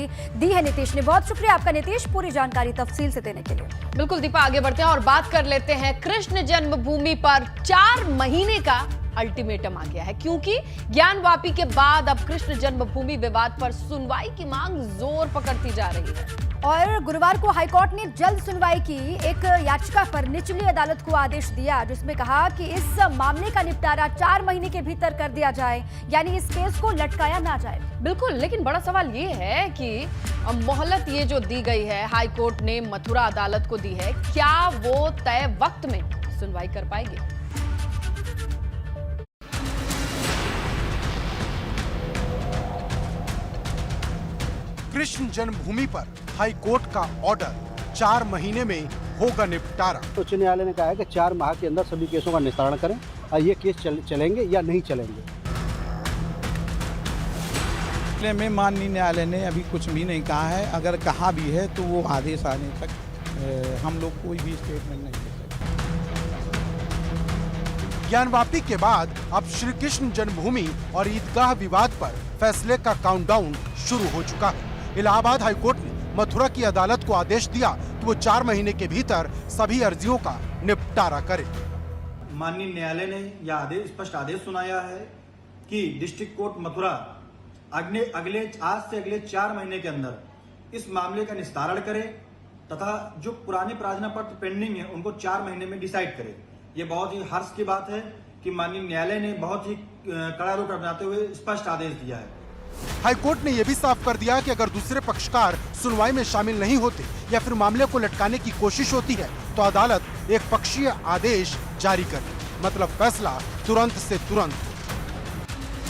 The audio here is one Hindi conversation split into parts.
दी है नीतीश ने। बहुत शुक्रिया आपका नीतीश, पूरी जानकारी तफसील से देने के लिए। बिल्कुल दीपा, आगे बढ़ते हैं और बात कर लेते हैं कृष्ण जन्मभूमि पर 4 महीने का अल्टीमेटम आ गया है, क्योंकि ज्ञानवापी के बाद अब कृष्ण जन्मभूमि विवाद पर सुनवाई की मांग जोर पकड़ती जा रही है। और गुरुवार को हाईकोर्ट ने जल्द सुनवाई की एक याचिका पर निचली अदालत को आदेश दिया, जिसमें कहा कि इस मामले का निपटारा 4 महीने के भीतर कर दिया जाए, यानी इस केस को लटकाया ना जाए। बिल्कुल, लेकिन बड़ा सवाल ये है कि मोहलत ये जो दी गई है हाईकोर्ट ने मथुरा अदालत को दी है, क्या वो तय वक्त में सुनवाई कर पाएगी? कृष्ण जन्मभूमि पर हाई कोर्ट का ऑर्डर, 4 महीने में होगा निपटारा। उच्च न्यायालय ने कहा है कि 4 माह के अंदर सभी केसों का निस्तारण करें और ये केस चलेंगे या नहीं चलेंगे। मामले में माननीय न्यायालय ने अभी कुछ भी नहीं कहा है। अगर कहा भी है तो वो आदेश आने तक हम लोग कोई भी स्टेटमेंट नहीं दे सकते। ज्ञानवापी के बाद अब श्री कृष्ण जन्मभूमि और ईदगाह विवाद पर फैसले का काउंटडाउन शुरू हो चुका है। इलाहाबाद हाईकोर्ट ने मथुरा की अदालत को आदेश दिया कि वो 4 महीने के भीतर सभी अर्जियों का निपटारा करे। माननीय न्यायालय ने यह स्पष्ट आदेश सुनाया है कि डिस्ट्रिक्ट कोर्ट मथुरा आज से अगले 4 महीने के अंदर इस मामले का निस्तारण करे तथा जो पुराने प्रार्थना पत्र पेंडिंग है उनको 4 महीने में डिसाइड करे। ये बहुत ही हर्ष की बात है कि माननीय न्यायालय ने बहुत ही कड़ा रुख अपनाते हुए स्पष्ट आदेश दिया है। हाईकोर्ट ने यह भी साफ कर दिया कि अगर दूसरे पक्षकार सुनवाई में शामिल नहीं होते या फिर मामले को लटकाने की कोशिश होती है तो अदालत एक पक्षीय आदेश जारी करे, मतलब फैसला तुरंत से तुरंत।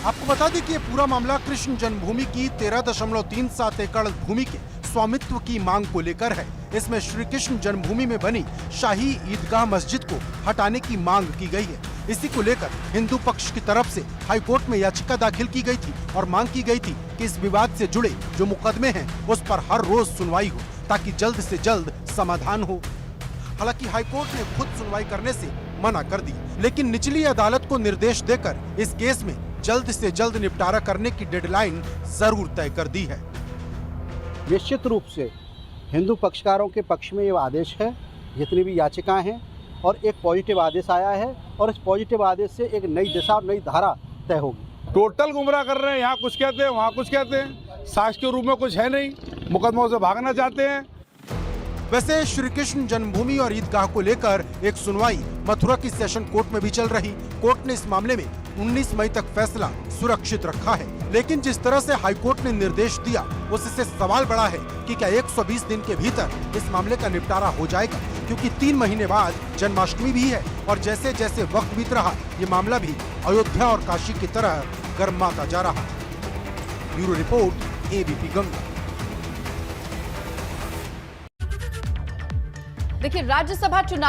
आपको बता दें कि ये पूरा मामला कृष्ण जन्मभूमि की 13.37 एकड़ भूमि के स्वामित्व की मांग को लेकर है। इसमें श्री कृष्ण जन्मभूमि में बनी शाही ईदगाह मस्जिद को हटाने की मांग की गई है। इसी को लेकर हिंदू पक्ष की तरफ से हाईकोर्ट में याचिका दाखिल की गई थी और मांग की गई थी कि इस विवाद से जुड़े जो मुकदमे हैं उस पर हर रोज सुनवाई हो ताकि जल्द से जल्द समाधान हो। हालांकि हाईकोर्ट ने खुद सुनवाई करने से मना कर दी, लेकिन निचली अदालत को निर्देश देकर इस केस में जल्द से जल्द निपटारा करने की डेडलाइन जरूर तय कर दी है। निश्चित रूप से हिंदू पक्षकारों के पक्ष में ये आदेश है, जितनी भी याचिकाएं हैं, और एक पॉजिटिव आदेश आया है और इस पॉजिटिव आदेश से एक नई दिशा और नई धारा तय होगी। टोटल गुमराह कर रहे हैं, यहाँ कुछ कहते हैं वहाँ कुछ कहते हैं, साक्ष्य के रूप में कुछ है नहीं, मुकदमों से भागना चाहते हैं। वैसे श्री कृष्ण जन्मभूमि और ईदगाह को लेकर एक सुनवाई मथुरा की सेशन कोर्ट में भी चल रही। कोर्ट ने इस मामले में 19 मई तक फैसला सुरक्षित रखा है, लेकिन जिस तरह से हाईकोर्ट ने निर्देश दिया उससे सवाल बड़ा है कि क्या 120 दिन के भीतर इस मामले का निपटारा हो जाएगा, क्योंकि 3 महीने बाद जन्माष्टमी भी है और जैसे जैसे वक्त बीत रहा ये मामला भी अयोध्या और काशी की तरह गर्माता जा रहा। Bureau report, ABP Ganga. देखिए, राज्यसभा चुनाव